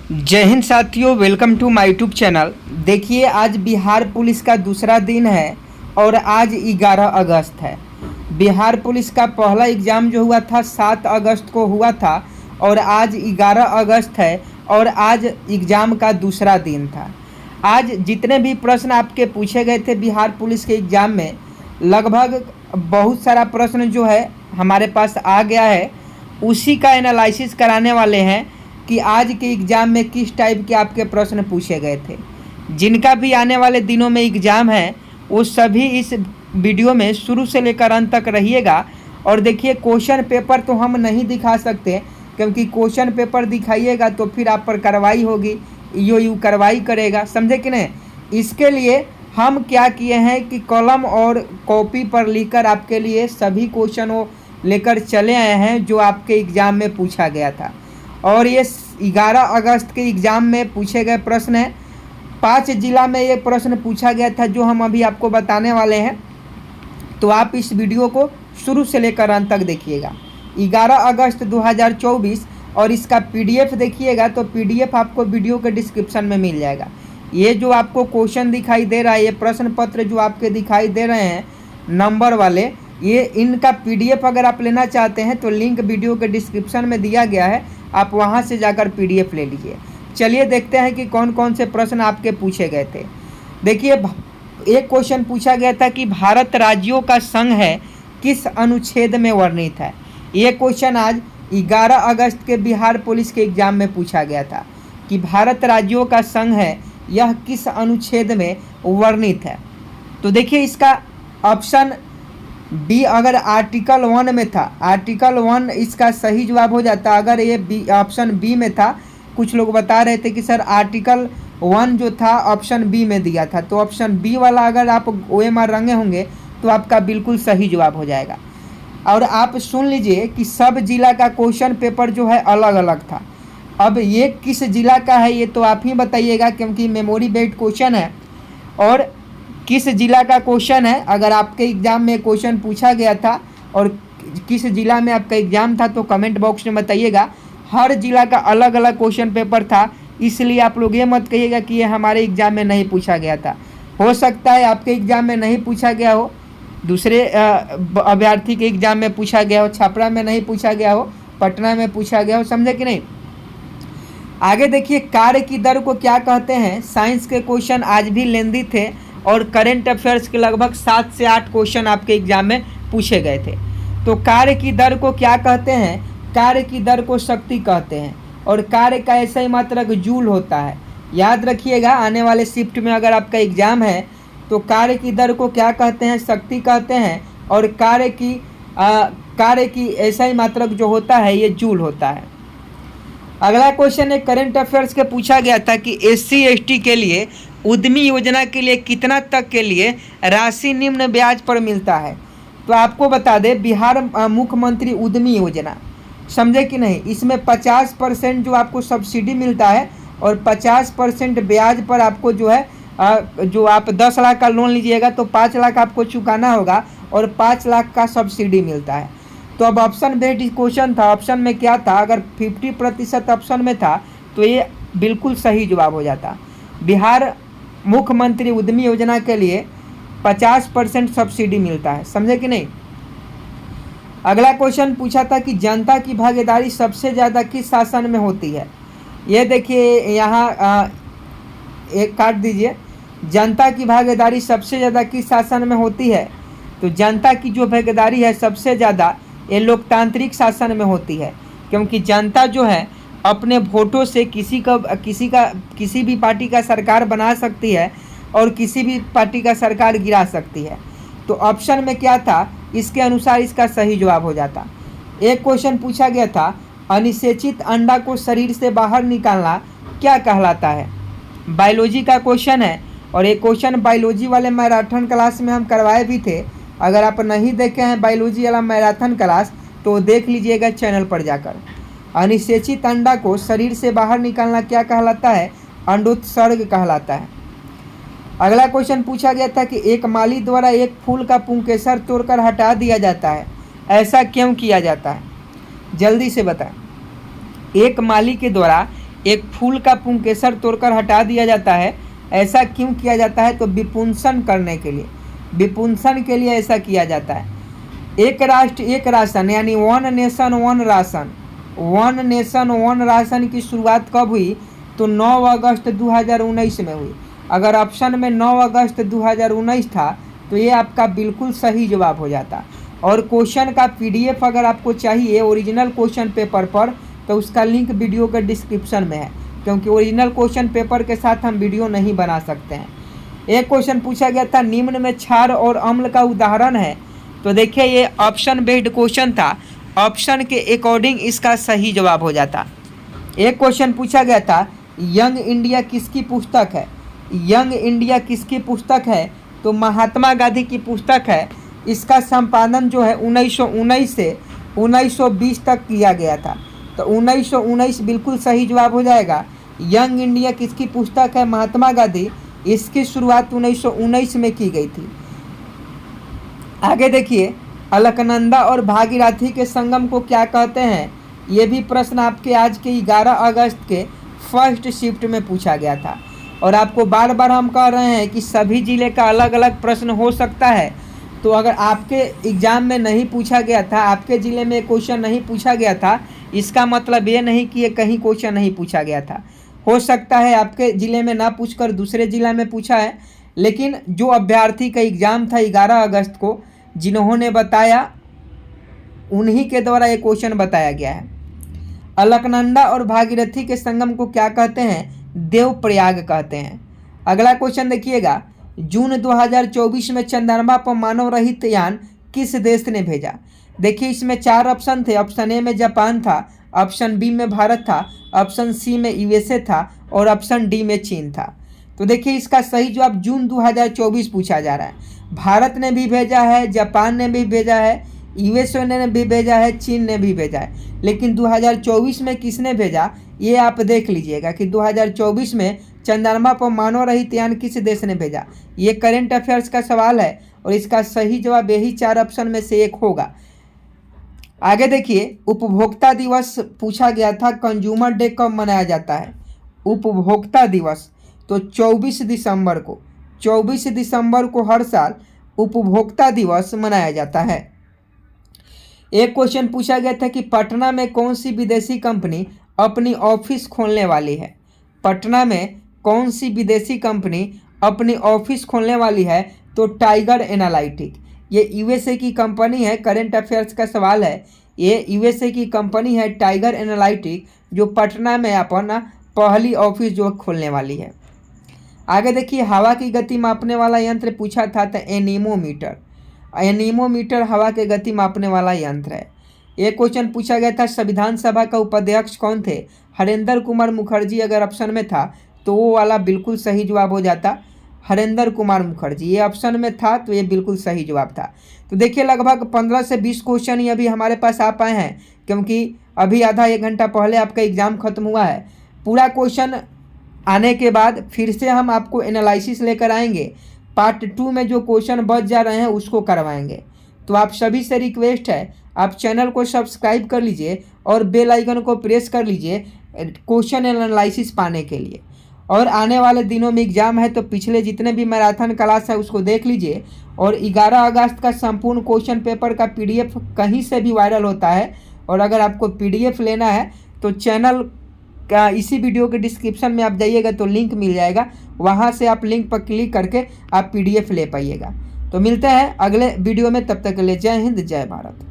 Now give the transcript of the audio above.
जय हिंद साथियों, welcome to my YouTube channel. देखिए, आज बिहार पुलिस का दूसरा दिन है और आज 11 अगस्त है। बिहार पुलिस का पहला एग्ज़ाम जो हुआ था 7 अगस्त को हुआ था और आज 11 अगस्त है और आज एग्ज़ाम का दूसरा दिन था। आज जितने भी प्रश्न आपके पूछे गए थे बिहार पुलिस के एग्ज़ाम में, लगभग बहुत सारा प्रश्न जो है हमारे पास आ गया है। उसी का एनालिसिस कराने वाले हैं कि आज के एग्ज़ाम में किस टाइप के आपके प्रश्न पूछे गए थे। जिनका भी आने वाले दिनों में एग्ज़ाम है वो सभी इस वीडियो में शुरू से लेकर अंत तक रहिएगा। और देखिए, क्वेश्चन पेपर तो हम नहीं दिखा सकते, क्योंकि क्वेश्चन पेपर दिखाइएगा तो फिर आप पर कार्रवाई होगी, ईओयू कार्रवाई करेगा, समझे कि नहीं। इसके लिए हम क्या किए हैं कि कलम और कॉपी पर लिखकर आपके लिए सभी क्वेश्चनों लेकर चले आए हैं जो आपके एग्ज़ाम में पूछा गया था। और ये 11 अगस्त के एग्ज़ाम में पूछे गए प्रश्न हैं। 5 जिला में ये प्रश्न पूछा गया था जो हम अभी आपको बताने वाले हैं, तो आप इस वीडियो को शुरू से लेकर अंत तक देखिएगा। 11 अगस्त 2024 और इसका पीडीएफ देखिएगा तो पीडीएफ आपको वीडियो के डिस्क्रिप्शन में मिल जाएगा। ये जो आपको क्वेश्चन दिखाई दे रहा है, ये प्रश्न पत्र जो आपके दिखाई दे रहे हैं नंबर वाले, ये इनका पीडीएफ अगर आप लेना चाहते हैं तो लिंक वीडियो के डिस्क्रिप्शन में दिया गया है, आप वहां से जाकर पीडीएफ ले लीजिए। चलिए देखते हैं कि कौन कौन से प्रश्न आपके पूछे गए थे। देखिए, एक क्वेश्चन पूछा गया था कि भारत राज्यों का संघ है किस अनुच्छेद में वर्णित है। ये क्वेश्चन आज 11 अगस्त के बिहार पुलिस के एग्जाम में पूछा गया था कि भारत राज्यों का संघ है यह किस अनुच्छेद में वर्णित है। तो देखिए, इसका ऑप्शन बी अगर आर्टिकल 1 में था, आर्टिकल 1 इसका सही जवाब हो जाता। अगर ये बी ऑप्शन बी में था, कुछ लोग बता रहे थे कि सर आर्टिकल 1 जो था ऑप्शन बी में दिया था, तो ऑप्शन बी वाला अगर आप OMR रंगे होंगे तो आपका बिल्कुल सही जवाब हो जाएगा। और आप सुन लीजिए कि सब जिला का क्वेश्चन पेपर जो है अलग अलग था। अब ये किस जिला का है ये तो आप ही बताइएगा, क्योंकि मेमोरी बेस्ड क्वेश्चन है और किस जिला का क्वेश्चन है। अगर आपके एग्ज़ाम में क्वेश्चन पूछा गया था और किस जिला में आपका एग्ज़ाम था तो कमेंट बॉक्स में बताइएगा। हर जिला का अलग अलग क्वेश्चन पेपर था, इसलिए आप लोग ये मत कहिएगा कि ये हमारे एग्ज़ाम में नहीं पूछा गया था। हो सकता है आपके एग्ज़ाम में नहीं पूछा गया हो, दूसरे अभ्यर्थी के एग्ज़ाम में पूछा गया हो, छपरा में नहीं पूछा गया हो, पटना में पूछा गया हो, समझे कि नहीं। आगे देखिए, कार्य की दर को क्या कहते हैं। साइंस के क्वेश्चन आज भी लेंदी थे और करेंट अफेयर्स के लगभग 7 से 8 क्वेश्चन आपके एग्जाम में पूछे गए थे। तो कार्य की दर को क्या कहते हैं। कार्य की दर को शक्ति कहते हैं और कार्य का ऐसा ही मात्रक जूल होता है। याद रखिएगा, आने वाले शिफ्ट में अगर आपका एग्जाम है तो कार्य की दर को क्या कहते हैं, शक्ति कहते हैं। और कार्य की ऐसा ही मात्रक जो होता है ये जूल होता है। अगला क्वेश्चन है करेंट अफेयर्स के पूछा गया था कि SC ST के लिए उद्यमी योजना के लिए कितना तक के लिए राशि निम्न ब्याज पर मिलता है। तो आपको बता दें, बिहार मुख्यमंत्री उद्यमी योजना, समझे कि नहीं, इसमें 50% जो आपको सब्सिडी मिलता है और 50% ब्याज पर आपको जो है जो आप 10 लाख का लोन लीजिएगा तो 5 लाख आपको चुकाना होगा और 5 लाख का सब्सिडी मिलता है। तो अब ऑप्शन बेस्ड क्वेश्चन था, ऑप्शन में क्या था, अगर 50% ऑप्शन में था तो ये बिल्कुल सही जवाब हो जाता। बिहार मुख्यमंत्री उद्यमी योजना के लिए 50% सब्सिडी मिलता है, समझे कि नहीं। अगला क्वेश्चन पूछा था कि जनता की भागीदारी सबसे ज़्यादा किस शासन में होती है। ये देखिए, यहाँ एक काट दीजिए, जनता की भागीदारी सबसे ज़्यादा किस शासन में होती है। तो जनता की जो भागीदारी है सबसे ज़्यादा ये लोकतांत्रिक शासन में होती है, क्योंकि जनता जो है अपने वोटों से किसी भी पार्टी का सरकार बना सकती है और किसी भी पार्टी का सरकार गिरा सकती है। तो ऑप्शन में क्या था, इसके अनुसार इसका सही जवाब हो जाता। एक क्वेश्चन पूछा गया था, अनिषेचित अंडा को शरीर से बाहर निकालना क्या कहलाता है। बायोलॉजी का क्वेश्चन है और एक क्वेश्चन बायोलॉजी वाले मैराथन क्लास में हम करवाए भी थे। अगर आप नहीं देखे हैं बायोलॉजी वाला मैराथन क्लास तो देख लीजिएगा चैनल पर जाकर। अनिषेचित अंडा को शरीर से बाहर निकालना क्या कहलाता है, अंडोत्सर्ग कहलाता है। अगला क्वेश्चन पूछा गया था कि एक माली द्वारा एक फूल का पुंकेसर तोड़कर हटा दिया जाता है, ऐसा क्यों किया जाता है। जल्दी से बताएं। एक माली के द्वारा एक फूल का पुंकेसर तोड़कर हटा दिया जाता है। ऐसा क्यों किया जाता है? तो विपुंसन करने के लिए, विपुंसन के लिए ऐसा किया जाता है। एक राष्ट्र एक राशन यानी one nation one ration, one nation one ration की शुरुआत कब हुई? तो 9 अगस्त 2019 में हुई। अगर ऑप्शन में 9 अगस्त 2019 था तो ये आपका बिल्कुल सही जवाब हो जाता। और क्वेश्चन का पीडीएफ अगर आपको चाहिए ओरिजिनल क्वेश्चन पेपर पर तो उसका लिंक वीडियो के डिस्क्रिप्शन में है, क्योंकि ओरिजिनल क्वेश्चन पेपर के साथ हम वीडियो नहीं बना सकते हैं। एक क्वेश्चन पूछा गया था निम्न में क्षार और अम्ल का उदाहरण है। तो देखिए ये ऑप्शन बेस्ड क्वेश्चन था, ऑप्शन के अकॉर्डिंग इसका सही जवाब हो जाता। एक क्वेश्चन पूछा गया था यंग इंडिया किसकी पुस्तक है? यंग इंडिया किसकी पुस्तक है? तो महात्मा गांधी की पुस्तक है। इसका संपादन जो है 1919 से 1920 तक किया गया था। तो 1919 बिल्कुल सही जवाब हो जाएगा। यंग इंडिया किसकी पुस्तक है? महात्मा गांधी। इसकी शुरुआत 1919 में की गई थी। आगे देखिए अलकनंदा और भागीरथी के संगम को क्या कहते हैं? ये भी प्रश्न आपके आज के 11 अगस्त के फर्स्ट शिफ्ट में पूछा गया था। और आपको बार बार हम कह रहे हैं कि सभी ज़िले का अलग अलग प्रश्न हो सकता है। तो अगर आपके एग्ज़ाम में नहीं पूछा गया था, आपके ज़िले में क्वेश्चन नहीं पूछा गया था, इसका मतलब ये नहीं कि ये कहीं क्वेश्चन नहीं पूछा गया था। हो सकता है आपके ज़िले में ना पूछकर दूसरे ज़िला में पूछा है, लेकिन जो अभ्यर्थी का एग्ज़ाम था 11 अगस्त को, जिन्होंने बताया उन्हीं के द्वारा ये क्वेश्चन बताया गया है। अलकनंदा और भागीरथी के संगम को क्या कहते हैं? देवप्रयाग कहते हैं। अगला क्वेश्चन देखिएगा, जून 2024 में चंद्रमा पर मानव रहित यान किस देश ने भेजा? देखिए इसमें 4 ऑप्शन थे। ऑप्शन ए में जापान था, ऑप्शन बी में भारत था, ऑप्शन सी में यूएसए था और ऑप्शन डी में चीन था। तो देखिए इसका सही जवाब जून 2024 पूछा जा रहा है। भारत ने भी भेजा है, जापान ने भी भेजा है, यूएसए ने भी भेजा है, चीन ने भी भेजा है। लेकिन 2024 में किसने भेजा ये आप देख लीजिएगा कि 2024 में चंद्रमा पर मानव रहित यान किस देश ने भेजा। ये करंट अफेयर्स का सवाल है और इसका सही जवाब यही 4 ऑप्शन में से एक होगा। आगे देखिए उपभोक्ता दिवस पूछा गया था, कंज्यूमर डे कब मनाया जाता है? उपभोक्ता दिवस तो 24 दिसंबर को, 24 दिसंबर को हर साल उपभोक्ता दिवस मनाया जाता है। एक क्वेश्चन पूछा गया था कि पटना में कौन सी विदेशी कंपनी अपनी ऑफिस खोलने वाली है? पटना में कौन सी विदेशी कंपनी अपनी ऑफिस खोलने वाली है? तो टाइगर एनालिटिक। ये यूएसए की कंपनी है, करंट अफेयर्स का सवाल है। ये यूएसए की कंपनी है टाइगर एनालिटिक, जो पटना में अपना पहली ऑफिस जो खोलने वाली है। आगे देखिए हवा की गति मापने वाला यंत्र पूछा था तो एनीमोमीटर। एनीमोमीटर हवा की गति मापने वाला यंत्र है। एक क्वेश्चन पूछा गया था संविधान सभा का उपाध्यक्ष कौन थे? हरेंद्र कुमार मुखर्जी अगर ऑप्शन में था तो वो वाला बिल्कुल सही जवाब हो जाता, हरेंद्र कुमार मुखर्जी। ये ऑप्शन में था तो ये बिल्कुल सही जवाब था। तो देखिए लगभग 15 से 20 क्वेश्चन ही अभी हमारे पास आ पाए हैं, क्योंकि अभी आधा 1 घंटा पहले आपका एग्ज़ाम खत्म हुआ है। पूरा क्वेश्चन आने के बाद फिर से हम आपको एनालिसिस लेकर आएंगे। पार्ट 2 में जो क्वेश्चन बच जा रहे हैं उसको करवाएंगे। तो आप सभी से रिक्वेस्ट है आप चैनल को सब्सक्राइब कर लीजिए और बेल आइकन को प्रेस कर लीजिए क्वेश्चन एनालिसिस पाने के लिए। और आने वाले दिनों में एग्जाम है तो पिछले जितने भी मैराथन क्लास है उसको देख लीजिए। और 11 अगस्त का संपूर्ण क्वेश्चन पेपर का पीडीएफ कहीं से भी वायरल होता है। और अगर आपको पीडीएफ लेना है तो चैनल का इसी वीडियो के डिस्क्रिप्शन में आप जाइएगा तो लिंक मिल जाएगा, वहाँ से आप लिंक पर क्लिक करके आप पीडीएफ ले पाइएगा। तो मिलते हैं अगले वीडियो में, तब तक के लिए जय हिंद जय भारत।